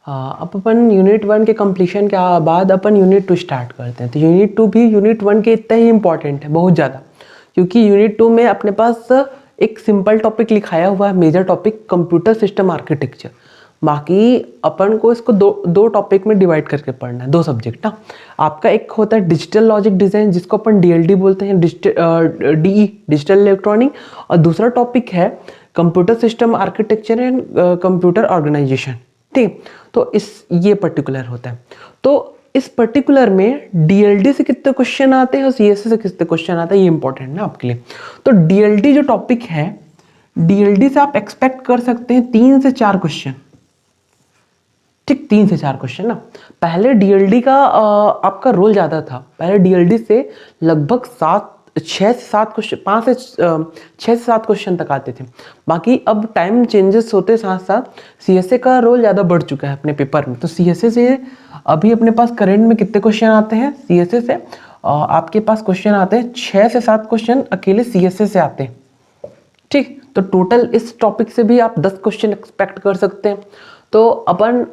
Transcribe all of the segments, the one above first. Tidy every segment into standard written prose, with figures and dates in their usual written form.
अब अपन यूनिट 1 के कंप्लीशन के बाद अपन यूनिट 2 स्टार्ट करते हैं। तो यूनिट 2 भी यूनिट 1 के इतना ही इम्पॉर्टेंट है, बहुत ज़्यादा, क्योंकि यूनिट 2 में अपने पास एक सिंपल टॉपिक लिखाया हुआ है, major topic computer system architecture. बाकी अपन को इसको दो टॉपिक में डिवाइड करके पढ़ना है, 2 सब्जेक्ट ना। आपका एक होता है डिजिटल लॉजिक डिज़ाइन, जिसको अपन DLD बोलते हैं, डिजिटल इलेक्ट्रॉनिक, और दूसरा टॉपिक है computer system architecture and computer organisation. ठीक, तो ये पर्टिकुलर होता है। तो इस पर्टिकुलर में DLD से कितने क्वेश्चन आते हैं और CSS से कितने क्वेश्चन आते हैं, ये इंपॉर्टेंट ना आपके लिए। तो DLD जो टॉपिक है, DLD से आप एक्सपेक्ट कर सकते हैं 3 से 4 क्वेश्चन। ठीक, 3 से 4 क्वेश्चन ना। पहले DLD का आपका रोल ज़्यादा था, पहले DLD से लगभग 6 से 7 क्वेश्चन, 5 से 6 से 7 क्वेश्चन तक आते थे। बाकी अब टाइम चेंजेस होते साथ साथ CSA का रोल ज़्यादा बढ़ चुका है अपने पेपर में। तो CSA से अभी अपने पास करंट में कितने क्वेश्चन आते हैं CSA से? आपके पास क्वेश्चन आते हैं 6 से 7 क्वेश्चन अकेले CSA से आते हैं। ठीक, तो टोटल इस टॉपिक से भी आप 10 क्वेश्चन एक्सपेक्ट कर सकते हैं। तो अपन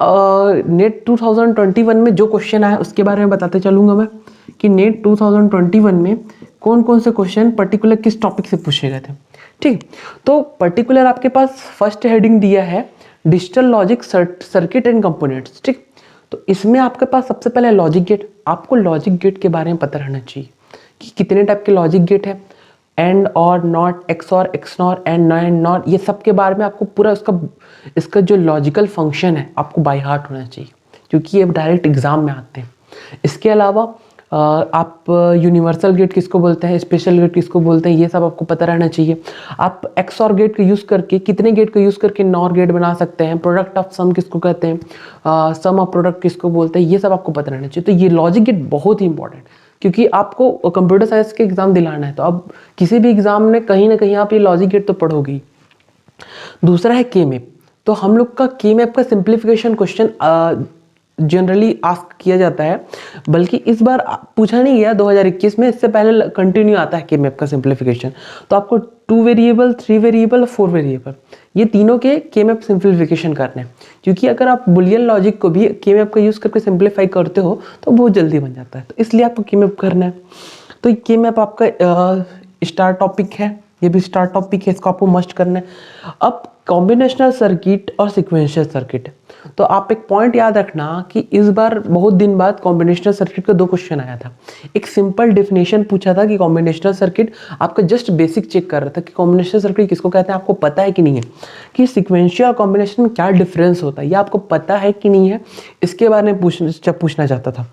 नेट 2021 में जो क्वेश्चन आए उसके बारे में बताते चलूँगा मैं, कि नेट 2021 में कौन कौन से क्वेश्चन पर्टिकुलर किस टॉपिक से पूछे गए थे। ठीक, तो पर्टिकुलर आपके पास फर्स्ट हेडिंग दिया है digital logic circuit and components. ठीक, तो इसमें आपके पास सबसे पहले लॉजिक गेट। आपको लॉजिक गेट के बारे में पता रहना चाहिए कि कितने टाइप के लॉजिक गेट है, एंड और not, XOR, XNOR, and and not, ये सब के बारे में आपको पूरा इसका जो लॉजिकल फंक्शन है आपको बाय हार्ट होना चाहिए, क्योंकि ये डायरेक्ट एग्जाम में आते हैं। इसके अलावा आप यूनिवर्सल गेट किसको बोलते हैं, स्पेशल गेट किसको बोलते हैं, ये सब आपको पता रहना चाहिए। आप एक्सऑर गेट का यूज़ करके, कितने गेट का यूज़ करके नॉर गेट बना सकते हैं, प्रोडक्ट ऑफ सम किसको कहते हैं, सम ऑफ प्रोडक्ट किसको बोलते हैं, ये सब आपको पता रहना चाहिए। तो ये लॉजिक गेट बहुत ही इंपॉर्टेंट, क्योंकि आपको कंप्यूटर साइंस के एग्जाम दिलाना है, तो अब किसी भी एग्जाम में कहीं ना कहीं आप ये लॉजिक गेट तो पढ़ोगे ही। दूसरा है के मैप। तो हम लोग का के मैप का सिंप्लीफिकेशन क्वेश्चन जनरली आस्क किया जाता है, बल्कि इस बार पूछा नहीं गया 2021 में, इससे पहले कंटिन्यू आता है के मैप का सिंप्लीफिकेशन। तो आपको 2 वेरिएबल, 3 वेरिएबल और 4 वेरिएबल, ये तीनों के मैप सिंप्लीफिकेशन करने हैं। क्योंकि अगर आप बुलियन लॉजिक को भी के मैप का यूज़ करके सिंप्लीफाई करते हो तो बहुत जल्दी बन जाता है, तो इसलिए आपको के मैप करना है। तो के मैप आपका स्टार टॉपिक है, ये भी स्टार टॉपिक है, इसको आपको मस्ट करना है। अब कॉम्बिनेशनल सर्किट और सिक्वेंशियल सर्किट, तो आप एक पॉइंट याद रखना कि इस बार बहुत दिन बाद कॉम्बिनेशनल सर्किट का 2 क्वेश्चन आया था। एक सिंपल डेफिनेशन पूछा था कि कॉम्बिनेशनल सर्किट, आपका जस्ट बेसिक चेक कर रहा था कि कॉम्बिनेशनल सर्किट किसको कहते हैं, आपको पता है कि नहीं है, कि सिक्वेंशियल और कॉम्बिनेशन में क्या डिफरेंस होता है, ये आपको पता है कि नहीं है, इसके बारे में पूछना चाहता था।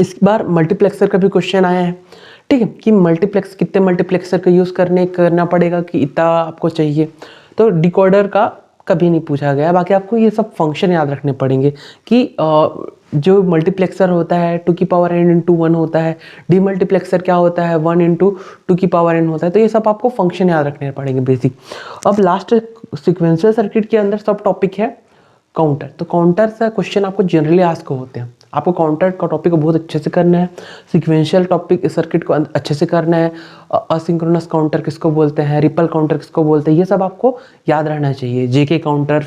इस बार मल्टीप्लेक्सर का भी क्वेश्चन आया है। ठीक है, कि मल्टीप्लेक्स, कितने मल्टीप्लेक्सर का यूज़ करना पड़ेगा, कि इतना आपको चाहिए। तो डिकोडर का कभी नहीं पूछा गया। बाकी आपको ये सब फंक्शन याद रखने पड़ेंगे कि जो मल्टीप्लेक्सर होता है 2 की पावर n इंटू 1 होता है, डीमल्टीप्लेक्सर क्या होता है 1 इंटू 2 की पावर n होता है। तो ये सब आपको फंक्शन याद रखने पड़ेंगे बेसिक। अब लास्ट सिक्वेंशियल सर्किट के अंदर सब टॉपिक है काउंटर। तो काउंटर से क्वेश्चन आपको जनरली आस्क होते हैं, आपको काउंटर का टॉपिक को बहुत अच्छे से करना है, सिक्वेंशियल टॉपिक सर्किट को अच्छे से करना है, असिंक्रोनस काउंटर किसको बोलते हैं, रिपल काउंटर किसको बोलते हैं, ये सब आपको याद रहना चाहिए। जेके काउंटर,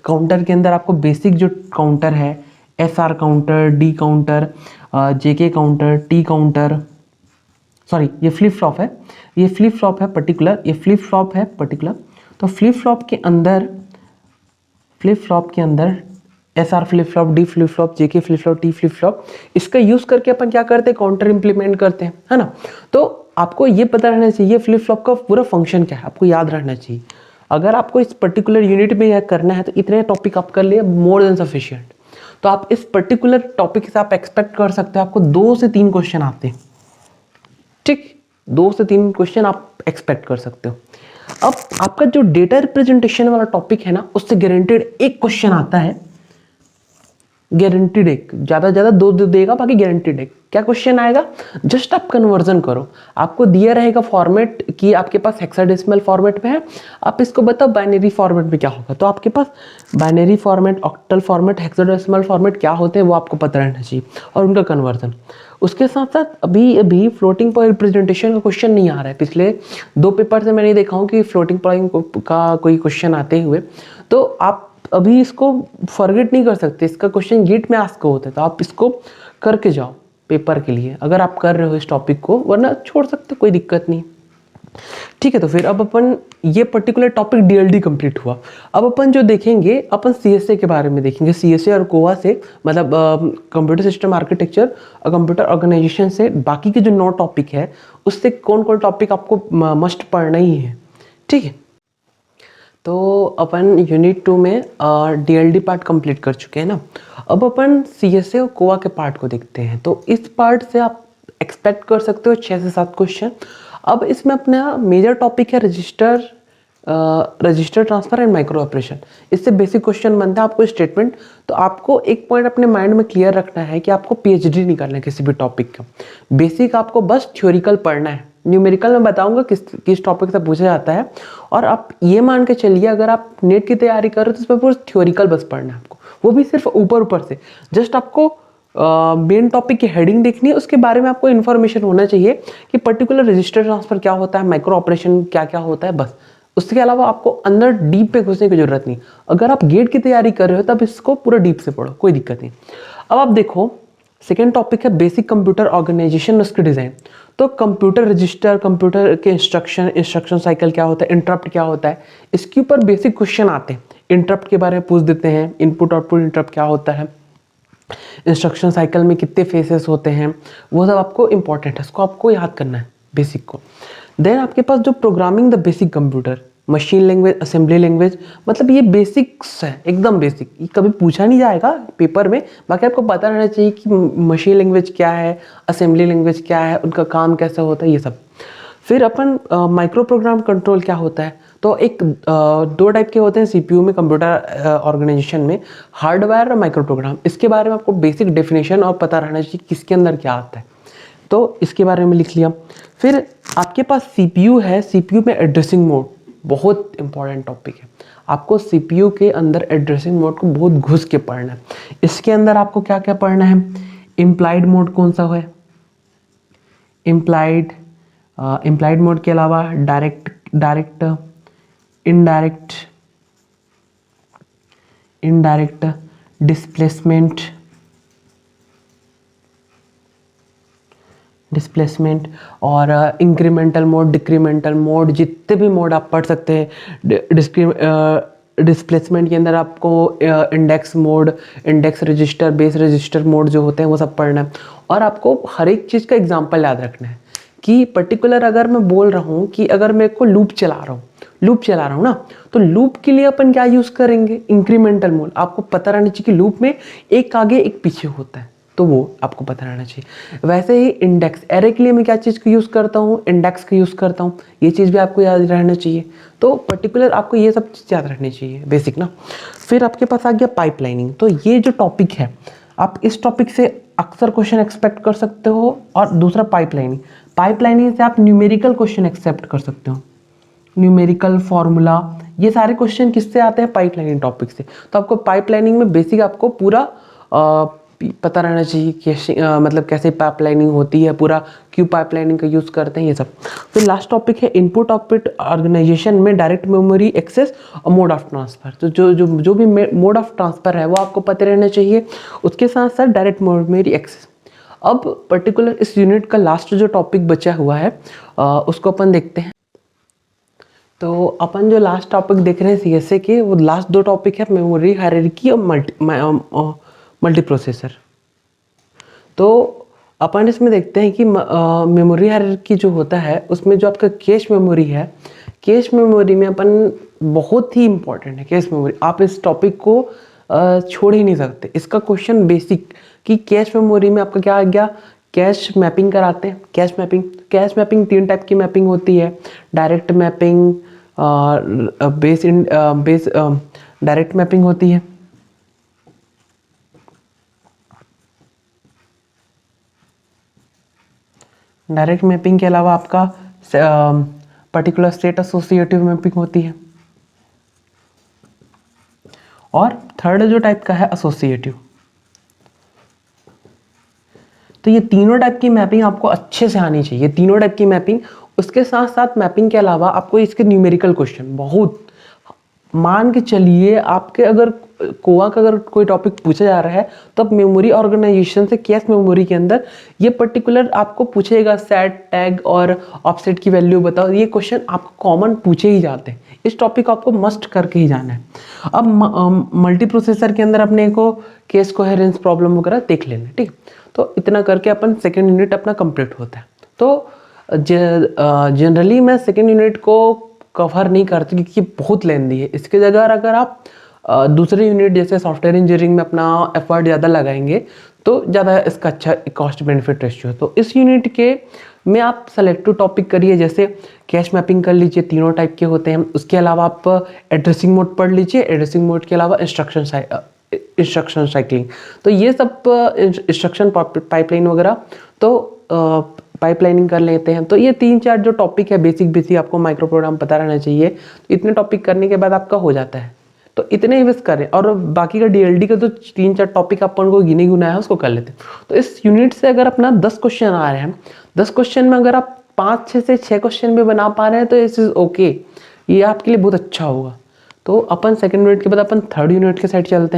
काउंटर के अंदर आपको बेसिक जो काउंटर है, SR काउंटर, D काउंटर, जेके काउंटर, T काउंटर, सॉरी ये फ्लिप फ्लॉप है, ये फ्लिप फ्लॉप है पर्टिकुलर, ये फ्लिप फ्लॉप है पर्टिकुलर। तो फ्लिप फ्लॉप के अंदर SR flip flop, D flip flop, JK flip flop, T flip flop, इसका यूज करके अपन क्या करते हैं, काउंटर इंप्लीमेंट करते हैं, है ना। तो आपको ये पता रहना चाहिए फ्लिप फ्लॉप का पूरा फंक्शन क्या है, आपको याद रहना चाहिए। अगर आपको इस पर्टिकुलर यूनिट में यह करना है तो इतने टॉपिक आप कर लिए, मोर देन सफिशिएंट। तो आप इस पर्टिकुलर टॉपिक से आप एक्सपेक्ट कर सकते हो आपको 2 से 3 क्वेश्चन आते हैं। ठीक, 2 से 3 क्वेश्चन आप एक्सपेक्ट कर सकते हो। अब आपका जो डेटा रिप्रेजेंटेशन वाला टॉपिक है ना, उससे गारंटेड 1 क्वेश्चन आता है, गारंटीड 1, ज़्यादा से ज़्यादा 2 देगा, बाकी गारंटीड 1। क्या क्वेश्चन आएगा, जस्ट आप कन्वर्जन करो। आपको दिया रहेगा फॉर्मेट कि आपके पास हेक्साडेसिमल फॉर्मेट में है, आप इसको बताओ बाइनरी फॉर्मेट में क्या होगा। तो आपके पास binary format, octal format, hexadecimal format क्या होते हैं वो आपको पता रहना चाहिए, और उनका कन्वर्जन। उसके साथ साथ अभी फ्लोटिंग पॉइंट रिप्रेजेंटेशन का क्वेश्चन नहीं आ रहा है। पिछले 2 पेपर से मैंने देखा हूँ कि फ्लोटिंग पॉइंट का कोई क्वेश्चन आते हुए। तो आप तो अभी इसको फॉरगेट नहीं कर सकते, इसका क्वेश्चन गेट में आस्क होता है, तो आप इसको करके जाओ पेपर के लिए अगर आप कर रहे हो इस टॉपिक को, वरना छोड़ सकते, कोई दिक्कत नहीं। ठीक है, तो फिर अब अपन ये पर्टिकुलर टॉपिक डीएलडी कंप्लीट हुआ। अब अपन जो देखेंगे, अपन सीएसए के बारे में देखेंगे। सीएसए और कोवा से मतलब कंप्यूटर सिस्टम आर्किटेक्चर और कंप्यूटर ऑर्गेनाइजेशन से बाकी के जो 9 टॉपिक है उससे कौन कौन टॉपिक आपको मस्ट पढ़ना ही है। ठीक है, तो अपन यूनिट 2 में डीएलडी पार्ट कंप्लीट कर चुके हैं ना। अब अपन सीएसए और कोवा के पार्ट को देखते हैं। तो इस पार्ट से आप एक्सपेक्ट कर सकते हो 6 से 7 क्वेश्चन। अब इसमें अपना मेजर टॉपिक है register transfer and micro operation. इससे बेसिक क्वेश्चन बनता है आपको स्टेटमेंट। तो आपको एक पॉइंट अपने माइंड में क्लियर रखना है कि आपको पीएचडी नहीं करना है किसी भी टॉपिक का। बेसिक आपको बस थ्योरिकल पढ़ना है। न्यूमेरिकल में बताऊंगा किस टॉपिक से पूछा जाता है। और आप ये मान के चलिए, अगर आप नेट की तैयारी कर रहे हो तो उसमें पूरा थ्योरिकल बस पढ़ना है आपको, वो भी सिर्फ ऊपर ऊपर से। जस्ट आपको मेन टॉपिक की हेडिंग देखनी है, उसके बारे में आपको इन्फॉर्मेशन होना चाहिए कि पर्टिकुलर रजिस्टर ट्रांसफर क्या होता है, माइक्रो ऑपरेशन क्या क्या होता है, बस। उसके अलावा आपको अंदर डीप पे घुसने की जरूरत नहीं। अगर आप गेट की तैयारी कर रहे हो तब इसको पूरा डीप से पढ़ो, कोई दिक्कत नहीं। अब आप देखो, सेकेंड टॉपिक है बेसिक कंप्यूटर ऑर्गेनाइजेशन, उसके डिजाइन। तो कंप्यूटर रजिस्टर, कंप्यूटर के इंस्ट्रक्शन साइकिल क्या होता है, इंटरप्ट क्या होता है, इसके ऊपर बेसिक क्वेश्चन आते हैं। इंटरप्ट के बारे में पूछ देते हैं, इनपुट आउटपुट इंटरप्ट क्या होता है, इंस्ट्रक्शन साइकिल में कितने फेसेस होते हैं, वो सब आपको इंपॉर्टेंट है, इसको आपको याद करना है बेसिक को। देन आपके पास जो programming the basic computer, machine language, assembly language, मतलब ये बेसिक्स है, एकदम बेसिक। ये कभी पूछा नहीं जाएगा पेपर में, बाकी आपको पता रहना चाहिए कि मशीन लैंग्वेज क्या है, असेंबली लैंग्वेज क्या है, उनका काम कैसे होता है, ये सब। फिर अपन माइक्रो प्रोग्राम कंट्रोल क्या होता है। तो एक 2 टाइप के होते हैं सीपीयू में, कंप्यूटर ऑर्गेनाइजेशन में, हार्डवेयर और माइक्रो प्रोग्राम। इसके बारे में आपको बेसिक डेफिनेशन और पता रहना चाहिए किसके अंदर क्या आता है, तो इसके बारे में लिख लिया। फिर आपके पास सीपीयू है, सीपीयू में एड्रेसिंग मोड बहुत इंपॉर्टेंट टॉपिक है। आपको सीपीयू के अंदर एड्रेसिंग मोड को बहुत घुस के पढ़ना है। इसके अंदर आपको क्या क्या पढ़ना है, इम्प्लाइड मोड कौन सा है, इम्प्लाइड मोड के अलावा डायरेक्ट, इनडायरेक्ट, डिस्प्लेसमेंट और इंक्रीमेंटल मोड, डिक्रीमेंटल मोड, जितने भी मोड आप पढ़ सकते हैं। डिस्प्लेसमेंट के अंदर आपको index mode, index register, base register mode जो होते हैं वो सब पढ़ना है। और आपको हर एक चीज़ का एग्जांपल याद रखना है कि पर्टिकुलर अगर मैं बोल रहा हूँ कि अगर मेरे को लूप चला रहा हूँ ना, तो लूप के लिए अपन क्या यूज़ करेंगे, इंक्रीमेंटल मोड। आपको पता रहना चाहिए कि लूप में एक आगे एक पीछे होता है, तो वो आपको पता रहना चाहिए। वैसे ही इंडेक्स, एरे के लिए मैं क्या चीज़ का यूज़ करता हूँ, इंडेक्स का यूज़ करता हूँ, ये चीज़ भी आपको याद रहना चाहिए। तो पर्टिकुलर आपको ये सब चीज़ याद रखनी चाहिए, बेसिक ना। फिर आपके पास आ गया पाइपलाइनिंग। तो ये जो टॉपिक है, आप इस टॉपिक से अक्सर क्वेश्चन एक्सपेक्ट कर सकते हो। और दूसरा पाइपलाइनिंग से आप न्यूमेरिकल क्वेश्चन एक्सेप्ट कर सकते हो, न्यूमेरिकल फार्मूला, ये सारे क्वेश्चन किससे आते हैं, पाइपलाइनिंग टॉपिक से। तो आपको पाइपलाइनिंग में बेसिक आपको पूरा पता रहना चाहिए कैसे मतलब कैसे पाइपलाइनिंग होती है, पूरा क्यों पाइपलाइनिंग का यूज़ करते हैं, ये सब। फिर लास्ट टॉपिक है इनपुट आउटपुट ऑर्गेनाइजेशन में डायरेक्ट मेमोरी एक्सेस और मोड ऑफ ट्रांसफ़र। तो जो भी मोड ऑफ ट्रांसफ़र है वो आपको पता रहना चाहिए, उसके साथ साथ डायरेक्ट मेमोरी एक्सेस। अब पर्टिकुलर इस यूनिट का लास्ट जो टॉपिक बचा हुआ है उसको अपन देखते हैं। तो अपन जो लास्ट टॉपिक देख रहे हैं सीएसए के, वो लास्ट 2 टॉपिक है मेमोरी हायरार्की और मल्टी प्रोसेसर। तो अपन इसमें देखते हैं कि मेमोरी हायरार्की जो होता है उसमें जो आपका कैश मेमोरी है, कैश मेमोरी में अपन बहुत ही इंपॉर्टेंट है कैश मेमोरी। आप इस टॉपिक को छोड़ ही नहीं सकते। इसका क्वेश्चन बेसिक कि कैश मेमोरी में आपका क्या आ गया, कैश मैपिंग कराते हैं। कैश मैपिंग 3 टाइप की मैपिंग होती है, direct mapping, base direct mapping होती है। डायरेक्ट मैपिंग के अलावा आपका पर्टिकुलर स्टेट एसोसिएटिव मैपिंग होती है। और थर्ड जो टाइप का है एसोसिएटिव। तो ये तीनों टाइप की मैपिंग आपको अच्छे से आनी चाहिए, तीनों टाइप की मैपिंग। उसके साथ साथ मैपिंग के अलावा आपको इसके न्यूमेरिकल क्वेश्चन बहुत मान के चलिए आपके अगर कोआ का अगर कोई टॉपिक पूछा जा रहा है तो आप मेमोरी ऑर्गेनाइजेशन से कैश मेमोरी के अंदर ये पर्टिकुलर आपको पूछेगा, सेट, टैग और ऑफसेट की वैल्यू बताओ। ये क्वेश्चन आपको कॉमन पूछे ही जाते हैं, इस टॉपिक को आपको मस्ट करके ही जाना है। अब मल्टी प्रोसेसर के अंदर अपने को केस कोहेरेंस प्रॉब्लम वगैरह देख लेना, ठीक। तो इतना करके अपन सेकेंड यूनिट अपना कंप्लीट होता है। तो जनरली मैं सेकेंड यूनिट को कवर नहीं करती क्योंकि बहुत लेंदी है। इसके जगह अगर आप दूसरे यूनिट जैसे सॉफ्टवेयर इंजीनियरिंग में अपना एफर्ट ज़्यादा लगाएंगे तो ज़्यादा इसका अच्छा कॉस्ट बेनिफिट रेशियो है। तो इस यूनिट के में आप सेलेक्टिव टॉपिक करिए, जैसे कैश मैपिंग कर लीजिए, तीनों टाइप के होते हैं। उसके अलावा आप एड्रेसिंग मोड पढ़ लीजिए, एड्रेसिंग मोड के अलावा इंस्ट्रक्शन साइक्लिंग। तो ये सब इंस्ट्रक्शन पाइपलाइन वगैरह तो पाइपलाइनिंग कर लेते हैं। तो ये 3-4 जो टॉपिक है बेसिक आपको माइक्रो प्रोग्राम पता रहना चाहिए। तो इतने टॉपिक करने के बाद आपका हो जाता है। तो इतने ही बस करें और बाकी का डीएलडी का तो 3-4 टॉपिक अपन को गिने गुना है उसको कर लेते हैं। तो इस यूनिट से अगर अपना 10 क्वेश्चन आ रहे हैं, 10 क्वेश्चन में अगर आप 5-6 से 6 क्वेश्चन भी बना पा रहे हैं तो इस इज ओके, ये आपके लिए बहुत अच्छा होगा। तो अपन सेकेंड यूनिट के बाद अपन थर्ड यूनिट के साइड चलते हैं।